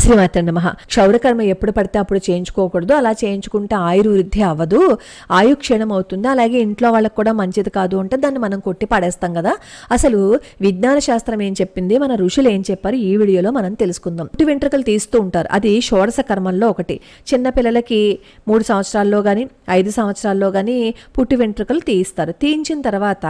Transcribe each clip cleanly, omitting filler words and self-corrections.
శ్రీమాత్రే నమః. క్షౌరకర్మ ఎప్పుడు పడితే అప్పుడు చేయించుకోకూడదు. అలా చేయించుకుంటే ఆయుర్వృద్ధి అవ్వదు, ఆయు క్షీణం అవుతుంది, అలాగే ఇంట్లో వాళ్ళకి కూడా మంచిది కాదు అంటే దాన్ని మనం కొట్టి పడేస్తాం కదా. అసలు విజ్ఞాన శాస్త్రం ఏం చెప్పింది, మన ఋషులు ఏం చెప్పారు, ఈ వీడియోలో మనం తెలుసుకుందాం. పుట్టి వెంట్రుకలు తీస్తూ ఉంటారు, అది షోడశ కర్మల్లో ఒకటి. చిన్నపిల్లలకి 3 సంవత్సరాల్లో కానీ 5 సంవత్సరాల్లో కానీ పుట్టి వెంట్రుకలు తీయిస్తారు. తీయించిన తర్వాత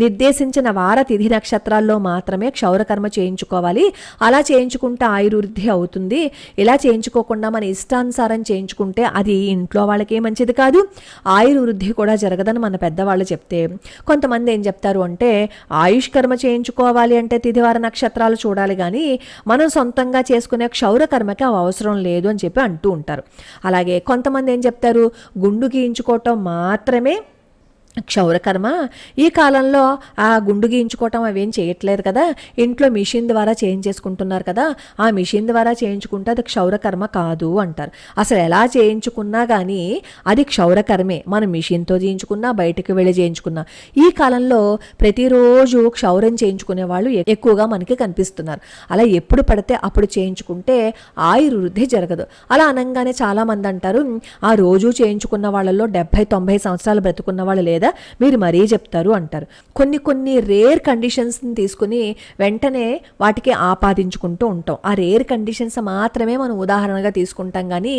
నిర్దేశించిన వార తిథి నక్షత్రాల్లో మాత్రమే క్షౌరకర్మ చేయించుకోవాలి. అలా చేయించుకుంటే ఆయుర్వృద్ధి అవుతుంది. ఇలా చేయించుకోకుండా మన ఇష్టానుసారం చేయించుకుంటే అది ఇంట్లో వాళ్ళకే మంచిది కాదు, ఆయుర్వృద్ధి కూడా జరగదని మన పెద్దవాళ్ళు చెప్తే, కొంతమంది ఏం చెప్తారు అంటే ఆయుష్కర్మ చేయించుకోవాలి అంటే తిథివార నక్షత్రాలు చూడాలి, కానీ మనం సొంతంగా చేసుకునే క్షౌరకర్మకి అవి అవసరం లేదు అని చెప్పి అంటూ ఉంటారు. అలాగే కొంతమంది ఏం చెప్తారు, గుండు గీయించుకోవటం మాత్రమే క్షౌరకర్మ, ఈ కాలంలో ఆ గుండు గీయించుకోవటం అవేం చేయట్లేదు కదా, ఇంట్లో మిషన్ ద్వారా చేయించేసుకుంటున్నారు కదా, ఆ మిషన్ ద్వారా చేయించుకుంటే అది క్షౌరకర్మ కాదు అంటారు. అసలు ఎలా చేయించుకున్నా కానీ అది క్షౌరకర్మే, మనం మిషన్తో చేయించుకున్నా బయటకు వెళ్ళి చేయించుకున్నా. ఈ కాలంలో ప్రతిరోజు క్షౌరం చేయించుకునే వాళ్ళు ఎక్కువగా మనకి కనిపిస్తున్నారు. అలా ఎప్పుడు పడితే అప్పుడు చేయించుకుంటే ఆయుర్వృద్ధి జరగదు. అలా అనగానే చాలామంది అంటారు, ఆ రోజు చేయించుకున్న వాళ్ళలో 70-90 సంవత్సరాలు బ్రతుకున్న వాళ్ళు లేదా మీరు మరీ చెప్తారు అంటారు. కొన్ని రేర్ కండిషన్స్ని తీసుకుని వెంటనే వాటికి ఆపాదించుకుంటూ ఉంటాం. ఆ రేర్ కండిషన్స్ మాత్రమే మనం ఉదాహరణగా తీసుకుంటాం, కానీ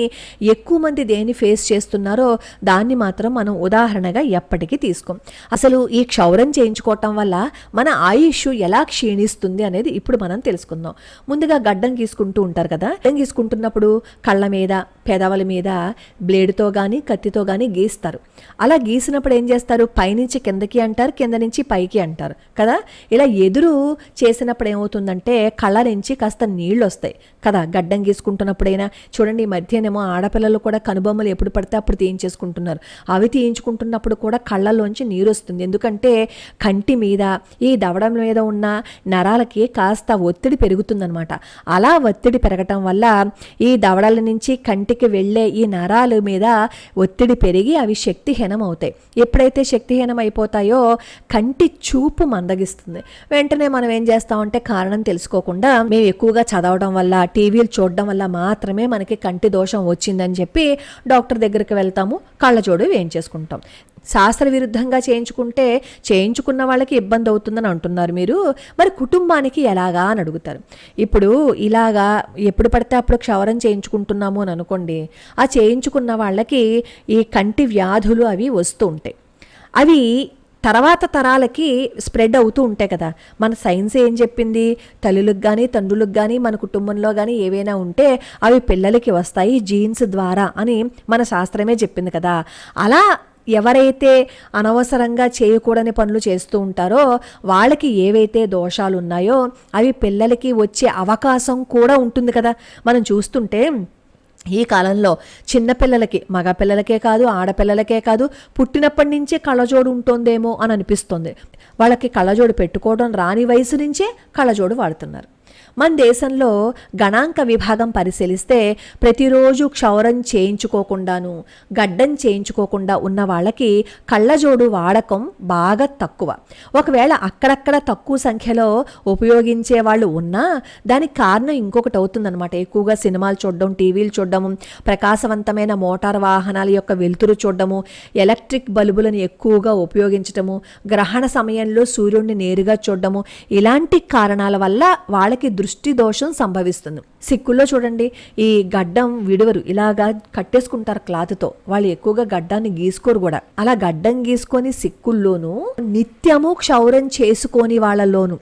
ఎక్కువ మంది దేన్ని ఫేస్ చేస్తున్నారో దాన్ని మాత్రం మనం ఉదాహరణగా ఎప్పటికీ తీసుకోం. అసలు ఈ క్షౌరం చేయించుకోవటం వల్ల మన ఆయుష్ ఎలా క్షీణిస్తుంది అనేది ఇప్పుడు మనం తెలుసుకుందాం. ముందుగా గడ్డం గీసుకుంటూ ఉంటారు కదా, గడ్డం గీసుకుంటున్నప్పుడు కళ్ళ మీద పెదవుల మీద బ్లేడ్తో కానీ కత్తితో కానీ గీస్తారు. అలా గీసినప్పుడు ఏం చేస్తారు, పైనుంచి కిందకి అంటారు, కింద నుంచి పైకి అంటారు కదా. ఇలా ఎదురు చేసినప్పుడు ఏమవుతుందంటే కళ్ళ నుంచి కాస్త నీళ్ళు వస్తాయి కదా. గడ్డం గీసుకుంటున్నప్పుడైనా చూడండి, ఈ మధ్యనేమో ఆడపిల్లలు కూడా కనుబొమ్మలు ఎప్పుడు పడితే అప్పుడు తీయించేసుకుంటున్నారు. అవి తీయించుకుంటున్నప్పుడు కూడా కళ్ళల్లోంచి నీరు వస్తుంది. ఎందుకంటే కంటి మీద ఈ దవడం మీద ఉన్న నరాలకి కాస్త ఒత్తిడి పెరుగుతుందనమాట. అలా ఒత్తిడి పెరగటం వల్ల ఈ దవడల నుంచి కంటికి వెళ్ళే ఈ నరాల మీద ఒత్తిడి పెరిగి అవి శక్తిహీనం అవుతాయి. ఎప్పుడైతే శక్తిహీనం అయిపోతాయో కంటి చూపు మందగిస్తుంది. వెంటనే మనం ఏం చేస్తామంటే కారణం తెలుసుకోకుండా మేము ఎక్కువగా చదవడం వల్ల టీవీలు చూడడం వల్ల మాత్రమే మనకి కంటి దోషం వచ్చిందని చెప్పి డాక్టర్ దగ్గరికి వెళ్తాము, కళ్ళజోడు వేయించేసుకుంటాం. శాస్త్ర విరుద్ధంగా చేయించుకున్న వాళ్ళకి ఇబ్బంది అవుతుందని అంటున్నారు మీరు, మరి కుటుంబానికి ఎలాగా అని అడుగుతారు. ఇప్పుడు ఇలాగా ఎప్పుడు పడితే అప్పుడు క్షౌరం చేయించుకుంటున్నాము అని అనుకోండి, ఆ చేయించుకున్న వాళ్ళకి ఈ కంటి వ్యాధులు అవి వస్తూ ఉంటాయి. అవి తర్వాత తరాలకి స్ప్రెడ్ అవుతూ ఉంటాయి కదా. మన సైన్స్ ఏం చెప్పింది, తల్లులకు కానీ తండ్రులకు కానీ మన కుటుంబంలో కానీ ఏవైనా ఉంటే అవి పిల్లలకి వస్తాయి జీన్స్ ద్వారా అని మన శాస్త్రమే చెప్పింది కదా. అలా ఎవరైతే అనవసరంగా చేయకూడని పనులు చేస్తూ ఉంటారో వాళ్ళకి ఏవైతే దోషాలు ఉన్నాయో అవి పిల్లలకి వచ్చే అవకాశం కూడా ఉంటుంది కదా. మనం చూస్తుంటే ఈ కాలంలో చిన్నపిల్లలకి, మగపిల్లలకే కాదు ఆడపిల్లలకే కాదు, పుట్టినప్పటి నుంచే కళ్ళజోడు ఉంటుందేమో అని అనిపిస్తుంది. వాళ్ళకి కళ్ళజోడు పెట్టుకోవడం రాని వయసు నుంచే కళ్ళజోడు వాడుతున్నారు. మన దేశంలో గణాంక విభాగం పరిశీలిస్తే ప్రతిరోజు క్షౌరం చేయించుకోకుండాను గడ్డం చేయించుకోకుండా ఉన్న వాళ్ళకి కళ్ళజోడు వాడకం బాగా తక్కువ. ఒకవేళ అక్కడక్కడ తక్కువ సంఖ్యలో ఉపయోగించే వాళ్ళు ఉన్నా దానికి కారణం ఇంకొకటి అవుతుందన్నమాట. ఎక్కువగా సినిమాలు చూడడం, టీవీలు చూడడము, ప్రకాశవంతమైన మోటార్ వాహనాల యొక్క వెలుతురు చూడడము, ఎలక్ట్రిక్ బల్బులను ఎక్కువగా ఉపయోగించడము, గ్రహణ సమయంలో సూర్యుడిని నేరుగా చూడడము, ఇలాంటి కారణాల వల్ల వాళ్ళకి దృష్టి దోషం సంభవిస్తుంది. సిక్కుల్లో చూడండి, ఈ గడ్డం విడువరు, ఇలాగా కట్టేసుకుంటారు క్లాత్తో. వాళ్ళు ఎక్కువగా గడ్డాన్ని గీసుకోరు కూడా. అలా గడ్డం గీసుకొని సిక్కుల్లోనూ నిత్యము క్షౌరం చేసుకోని వాళ్ళలోనూ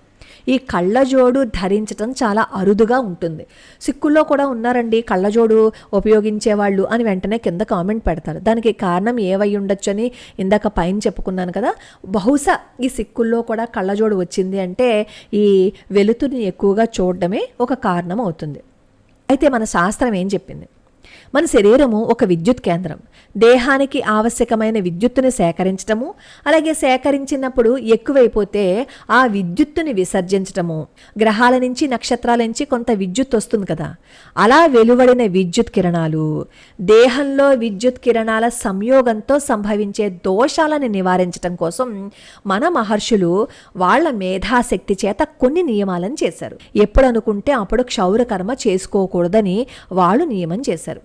ఈ కళ్ళజోడు ధరించడం చాలా అరుదుగా ఉంటుంది. సిక్కుల్లో కూడా ఉన్నారండి కళ్ళజోడు ఉపయోగించేవాళ్ళు అని వెంటనే కింద కామెంట్ పెడతారు. దానికి కారణం ఏవై ఉండొచ్చు అని ఇందాక పైన చెప్పుకున్నాను కదా. బహుశా ఈ సిక్కుల్లో కూడా కళ్ళజోడు వచ్చింది అంటే ఈ వెలుతురిని ఎక్కువగా చూడడమే ఒక కారణం అవుతుంది. అయితే మన శాస్త్రం ఏం చెప్పింది, మన శరీరము ఒక విద్యుత్ కేంద్రం. దేహానికి ఆవశ్యకమైన విద్యుత్తుని సేకరించటము, అలాగే సేకరించినప్పుడు ఎక్కువైపోతే ఆ విద్యుత్తుని విసర్జించటము. గ్రహాల నుంచి నక్షత్రాల నుంచి కొంత విద్యుత్ వస్తుంది కదా, అలా వెలువడిన విద్యుత్ కిరణాలు దేహంలో విద్యుత్ కిరణాల సంయోగంతో సంభవించే దోషాలను నివారించటం కోసం మన మహర్షులు వాళ్ళ మేధాశక్తి చేత కొన్ని నియమాలను చేశారు. ఎప్పుడు అనుకుంటే అప్పుడు క్షౌర కర్మ చేసుకోకూడదని వాళ్ళు నియమం చేశారు.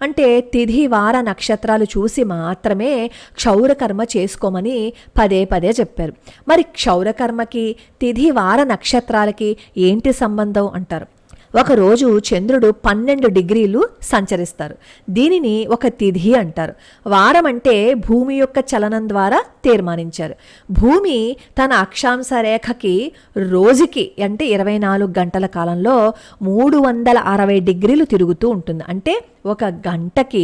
అంటే తిథి వార నక్షత్రాలు చూసి మాత్రమే క్షౌరకర్మ చేసుకోమని పదే పదే చెప్పారు. మరి క్షౌరకర్మకి తిథి వార నక్షత్రాలకి ఏంటి సంబంధం అంటారు. ఒకరోజు చంద్రుడు 12 డిగ్రీలు సంచరిస్తారు. దీనిని ఒక తిథి అంటారు. వారం అంటే భూమి యొక్క చలనం ద్వారా తీర్మానించారు. భూమి తన అక్షాంశ రేఖకి రోజుకి అంటే 24 గంటల కాలంలో 360 డిగ్రీలు తిరుగుతూ ఉంటుంది. అంటే ఒక గంటకి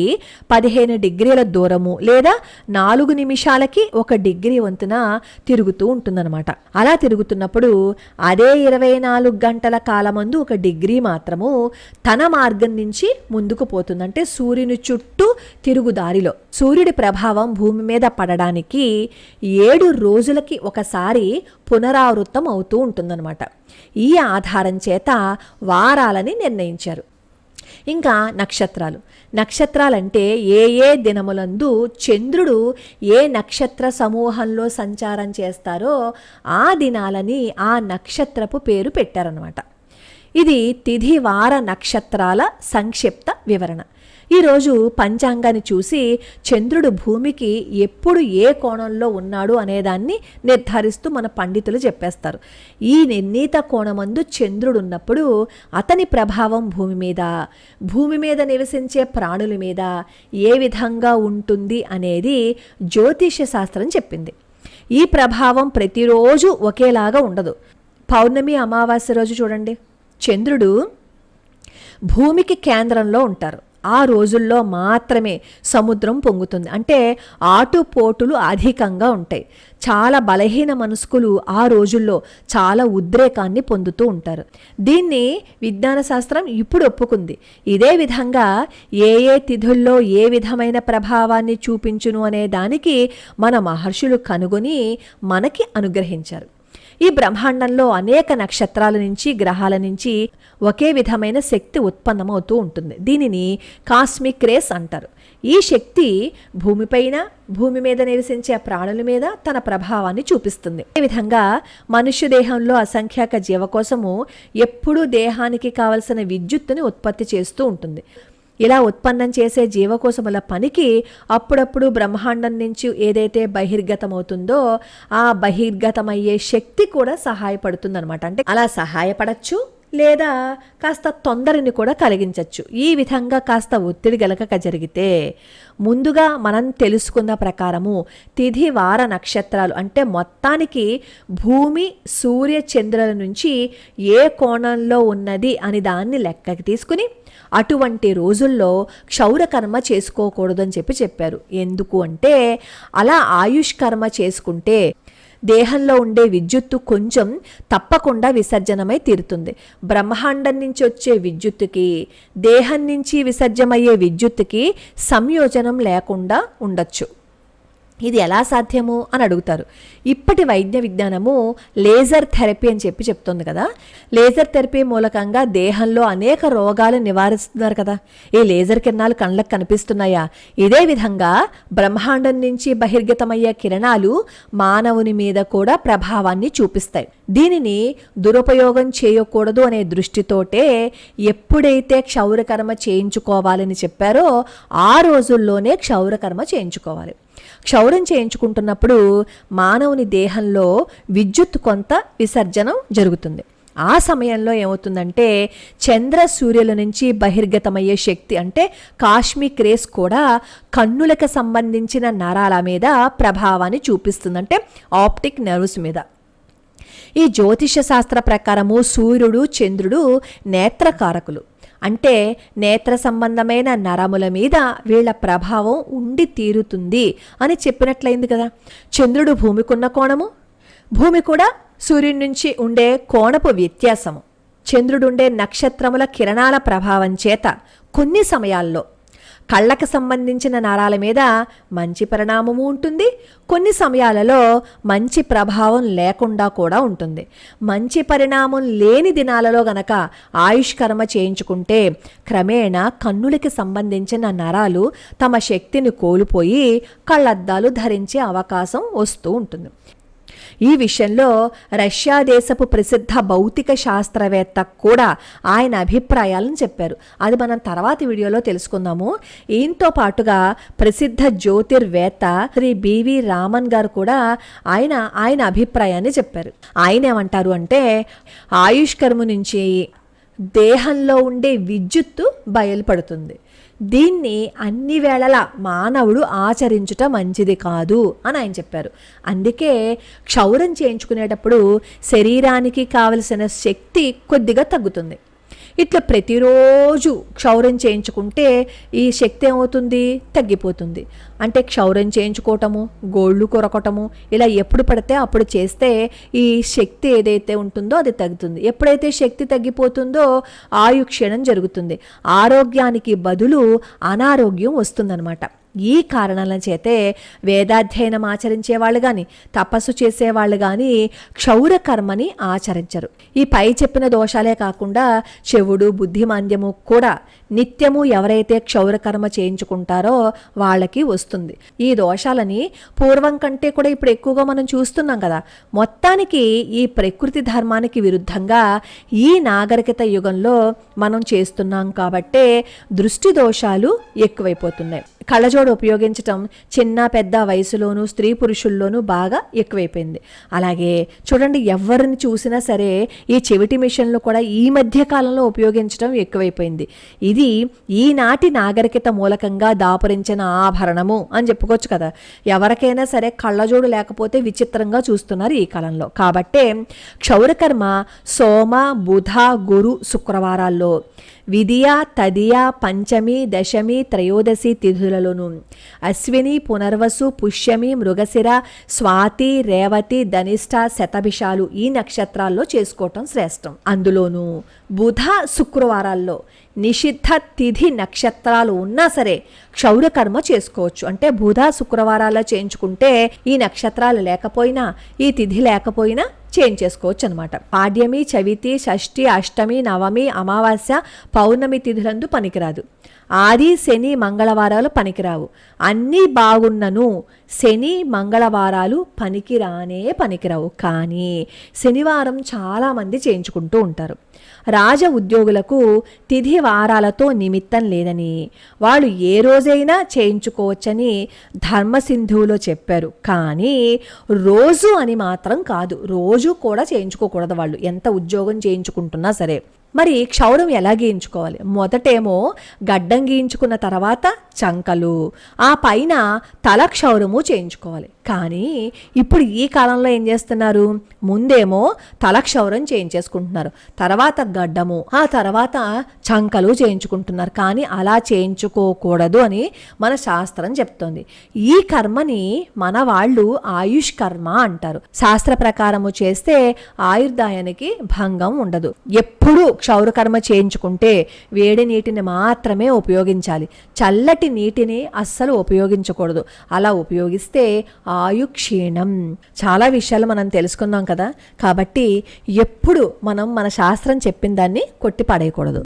15 డిగ్రీల దూరము లేదా 4 నిమిషాలకి 1 డిగ్రీ వంతున తిరుగుతూ ఉంటుందన్నమాట. అలా తిరుగుతున్నప్పుడు అదే 24 గంటల కాలమందు 1 డిగ్రీ మాత్రము తన మార్గం నుంచి ముందుకు పోతుంది. అంటే సూర్యుని చుట్టూ తిరుగుదారిలో సూర్యుడి ప్రభావం భూమి మీద పడడానికి 7 రోజులకి ఒకసారి పునరావృతం అవుతూ ఉంటుందన్నమాట. ఈ ఆధారం చేత వారాలని నిర్ణయించారు. ఇంకా నక్షత్రాలంటే ఏ దినములందు చంద్రుడు ఏ నక్షత్ర సమూహంలో సంచారం చేస్తారో ఆ దినాలని ఆ నక్షత్రపు పేరు పెట్టారనమాట. ఇది తిథి వార నక్షత్రాల సంక్షిప్త వివరణ. ఈరోజు పంచాంగాన్ని చూసి చంద్రుడు భూమికి ఎప్పుడు ఏ కోణంలో ఉన్నాడు అనేదాన్ని నిర్ధారిస్తూ మన పండితులు చెప్పేస్తారు. ఈ నిర్ణీత కోణమందు చంద్రుడు ఉన్నప్పుడు అతని ప్రభావం భూమి మీద నివసించే ప్రాణుల మీద ఏ విధంగా ఉంటుంది అనేది జ్యోతిష్య శాస్త్రం చెప్పింది. ఈ ప్రభావం ప్రతిరోజు ఒకేలాగా ఉండదు. పౌర్ణమి అమావాస్య రోజు చూడండి, చంద్రుడు భూమికి కేంద్రంలో ఉంటారు. ఆ రోజుల్లో మాత్రమే సముద్రం పొంగుతుంది. అంటే ఆటుపోటులు అధికంగా ఉంటాయి. చాలా బలహీన మనస్కులు ఆ రోజుల్లో చాలా ఉద్రేకాన్ని పొందుతూ ఉంటారు. దీన్ని విజ్ఞాన శాస్త్రం ఇప్పుడు ఒప్పుకుంది. ఇదే విధంగా ఏ తిథుల్లో ఏ విధమైన ప్రభావాన్ని చూపించును అనే దానికి మన మహర్షులు కనుగొని మనకి అనుగ్రహించారు. ఈ బ్రహ్మాండంలో అనేక నక్షత్రాల నుంచి గ్రహాల నుంచి ఒకే విధమైన శక్తి ఉత్పన్నమవుతూ ఉంటుంది. దీనిని కాస్మిక్ రేస్ అంటారు. ఈ శక్తి భూమి మీద నివసించే ప్రాణుల మీద తన ప్రభావాన్ని చూపిస్తుంది. ఈ విధంగా మనుష్య దేహంలో అసంఖ్యాక జీవకోశము ఎప్పుడూ దేహానికి కావలసిన విద్యుత్తుని ఉత్పత్తి చేస్తూ ఉంటుంది. ఇలా ఉత్పన్నం చేసే జీవకోశముల పనికి అప్పుడప్పుడు బ్రహ్మాండం నుంచి ఏదైతే బహిర్గతమవుతుందో ఆ బహిర్గతమయ్యే శక్తి కూడా సహాయపడుతుందన్నమాట. అంటే అలా సహాయపడచ్చు లేదా కాస్త తొందరని కూడా కలిగించవచ్చు. ఈ విధంగా కాస్త ఒత్తిడి గలక జరిగితే ముందుగా మనం తెలుసుకున్న ప్రకారము తిథి వార నక్షత్రాలు అంటే మొత్తానికి భూమి సూర్య చంద్రుల నుంచి ఏ కోణంలో ఉన్నది అని దాన్ని లెక్కకి తీసుకుని అటువంటి రోజుల్లో క్షౌరకర్మ చేసుకోకూడదు అని చెప్పారు. ఎందుకు అంటే అలా ఆయుష్ కర్మ చేసుకుంటే దేహంలో ఉండే విద్యుత్తు కొంచెం తప్పకుండా విసర్జనమై తీరుతుంది. బ్రహ్మాండం నుంచి వచ్చే విద్యుత్తుకి దేహం నుంచి విసర్జమయ్యే విద్యుత్తుకి సంయోజనం లేకుండా ఉండొచ్చు. ఇది ఎలా సాధ్యము అని అడుగుతారు. ఇప్పటి వైద్య విజ్ఞానము లేజర్ థెరపీ అని చెప్తుంది కదా. లేజర్ థెరపీ మూలకంగా దేహంలో అనేక రోగాలు నివారిస్తున్నారు కదా. ఈ లేజర్ కిరణాలు కళ్ళకు కనిపిస్తున్నాయా? ఇదే విధంగా బ్రహ్మాండం నుంచి బహిర్గతమయ్యే కిరణాలు మానవుని మీద కూడా ప్రభావాన్ని చూపిస్తాయి. దీనిని దురుపయోగం చేయకూడదు అనే దృష్టితోటే ఎప్పుడైతే క్షౌరకర్మ చేయించుకోవాలని చెప్పారో ఆ రోజుల్లోనే క్షౌరకర్మ చేయించుకోవాలి. క్షౌరం చేయించుకుంటున్నప్పుడు మానవుని దేహంలో విద్యుత్ కొంత విసర్జనం జరుగుతుంది. ఆ సమయంలో ఏమవుతుందంటే చంద్ర సూర్యుల నుంచి బహిర్గతమయ్యే శక్తి అంటే కాస్మిక్ రేస్ కూడా కన్నులకు సంబంధించిన నరాల మీద ప్రభావాన్ని చూపిస్తుంది. అంటే ఆప్టిక్ నర్వ్స్ మీద. ఈ జ్యోతిష శాస్త్ర ప్రకారము సూర్యుడు చంద్రుడు నేత్రకారకులు. అంటే నేత్ర సంబంధమైన నరముల మీద వీళ్ళ ప్రభావం ఉండి తీరుతుంది అని చెప్పినట్లయింది కదా. చంద్రుడు భూమికున్న కోణము, భూమి కూడా సూర్యుడి నుంచి ఉండే కోణపు వ్యత్యాసము, చంద్రుడుండే నక్షత్రముల కిరణాల ప్రభావం చేత కొన్ని సమయాల్లో కళ్ళకు సంబంధించిన నరాల మీద మంచి పరిణామము ఉంటుంది, కొన్ని సమయాలలో మంచి ప్రభావం లేకుండా కూడా ఉంటుంది. మంచి పరిణామం లేని దినాలలో గనక ఆయుష్కర్మ చేయించుకుంటే క్రమేణా కన్నులకి సంబంధించిన నరాలు తమ శక్తిని కోల్పోయి కళ్ళద్దాలు ధరించే అవకాశం వస్తూ ఉంటుంది. ఈ విషయంలో రష్యా దేశపు ప్రసిద్ధ భౌతిక శాస్త్రవేత్త కూడా ఆయన అభిప్రాయాలను చెప్పారు. అది మనం తర్వాతి వీడియోలో తెలుసుకుందాము. ఈయనతో పాటుగా ప్రసిద్ధ జ్యోతిర్వేత్త శ్రీ బివి రామన్ గారు కూడా ఆయన అభిప్రాయాన్ని చెప్పారు. ఆయన ఏమంటారు అంటే, ఆయుష్కర్మ నుంచి దేహంలో ఉండే విద్యుత్తు బయలుపడుతుంది. దీన్ని అన్ని వేళలా మానవుడు ఆచరించుట మంచిది కాదు అని ఆయన చెప్పారు. అందుకే క్షౌరం చేయించుకునేటప్పుడు శరీరానికి కావలసిన శక్తి కొద్దిగా తగ్గుతుంది. ఇట్లా ప్రతిరోజు క్షౌరం చేయించుకుంటే ఈ శక్తి ఏమవుతుంది, తగ్గిపోతుంది. అంటే క్షౌరం చేయించుకోవటము, గోళ్ళు కొరకటము ఇలా ఎప్పుడు పడితే అప్పుడు చేస్తే ఈ శక్తి ఏదైతే ఉంటుందో అది తగ్గుతుంది. ఎప్పుడైతే శక్తి తగ్గిపోతుందో ఆయుక్షీణం జరుగుతుంది. ఆరోగ్యానికి బదులు అనారోగ్యం వస్తుందన్నమాట. ఈ కారణాల చేతే వేదాధ్యయనం ఆచరించే వాళ్ళు కానీ తపస్సు చేసేవాళ్ళు కానీ క్షౌర కర్మని ఆచరించరు. ఈ పై చెప్పిన దోషాలే కాకుండా చెవుడు, బుద్ధిమాంద్యము కూడా నిత్యము ఎవరైతే క్షౌర కర్మ చేయించుకుంటారో వాళ్ళకి వస్తుంది. ఈ దోషాలని పూర్వం కంటే కూడా ఇప్పుడు ఎక్కువగా మనం చూస్తున్నాం కదా. మొత్తానికి ఈ ప్రకృతి ధర్మానికి విరుద్ధంగా ఈ నాగరికత యుగంలో మనం చేస్తున్నాం కాబట్టే దృష్టి దోషాలు ఎక్కువైపోతున్నాయి. కళ్ళజోడు ఉపయోగించటం చిన్న పెద్ద వయసులోనూ స్త్రీ పురుషుల్లోనూ బాగా ఎక్కువైపోయింది. అలాగే చూడండి, ఎవరిని చూసినా సరే ఈ చెవిటి మిషన్లు కూడా ఈ మధ్య కాలంలో ఉపయోగించడం ఎక్కువైపోయింది. ఇది ఈనాటి నాగరికత మూలకంగా దాపురించిన ఆభరణము అని చెప్పుకోవచ్చు కదా. ఎవరికైనా సరే కళ్ళజోడు లేకపోతే విచిత్రంగా చూస్తున్నారు ఈ కాలంలో. కాబట్టే క్షౌరకర్మ సోమ, బుధ, గురు, శుక్రవారాల్లో విధియ, తదియ, పంచమి, దశమి, త్రయోదశి తిథులలోను అశ్విని, పునర్వసు, పుష్యమి, మృగశిర, స్వాతి, రేవతి, ధనిష్ట, శతభిషాలు ఈ నక్షత్రాల్లో చేసుకోవటం శ్రేష్టం. అందులోనూ బుధ, శుక్రవారాల్లో నిషిద్ధ తిథి నక్షత్రాలు ఉన్నా సరే క్షౌరకర్మ చేసుకోవచ్చు. అంటే బుధ, శుక్రవారాల్లో చేయించుకుంటే ఈ నక్షత్రాలు లేకపోయినా ఈ తిథి లేకపోయినా చేయించేసుకోవచ్చు అనమాట. పాడ్యమి, చవితి, షష్ఠి, అష్టమి, నవమి, అమావాస్య, పౌర్ణమి తిథులందు పనికిరాదు. ఆది, శని, మంగళవారాలు పనికిరావు. అన్నీ బాగున్నను శని, మంగళవారాలు పనికిరావు. కానీ శనివారం చాలామంది చేయించుకుంటూ ఉంటారు. రాజ ఉద్యోగులకు తిథి వారాలతో నిమిత్తం లేదని, వాళ్ళు ఏ రోజైనా చేయించుకోవచ్చని ధర్మసింధువులో చెప్పారు. కానీ రోజు అని మాత్రం కాదు, రోజు కూడా చేయించుకోకూడదు వాళ్ళు, ఎంత ఉద్యోగం చేయించుకుంటున్నా సరే. మరి క్షౌరం ఎలా గీయించుకోవాలి? మొదటేమో గడ్డం గీయించుకున్న తర్వాత చంకలు, ఆ పైన తల క్షౌరము చేయించుకోవాలి. కానీ ఇప్పుడు ఈ కాలంలో ఏం చేస్తున్నారు, ముందేమో తల క్షౌరం చేయించేసుకుంటున్నారు, తర్వాత గడ్డము, ఆ తర్వాత చంకలు చేయించుకుంటున్నారు. కానీ అలా చేయించుకోకూడదు అని మన శాస్త్రం చెప్తోంది. ఈ కర్మని మన వాళ్ళు ఆయుష్ కర్మ అంటారు. శాస్త్ర ప్రకారము చేస్తే ఆయుర్దాయానికి భంగం ఉండదు. ఎప్పుడు క్షౌర కర్మ చేయించుకుంటే వేడి నీటిని మాత్రమే ఉపయోగించాలి, చల్లటి నీటిని అస్సలు ఉపయోగించకూడదు. అలా ఉపయోగిస్తే ఆయుక్షీణం. చాలా విషయాలు మనం తెలుసుకున్నాం కదా. కాబట్టి ఎప్పుడు మనం మన శాస్త్రం చెప్పిన దాన్ని కొట్టి పడేయకూడదు.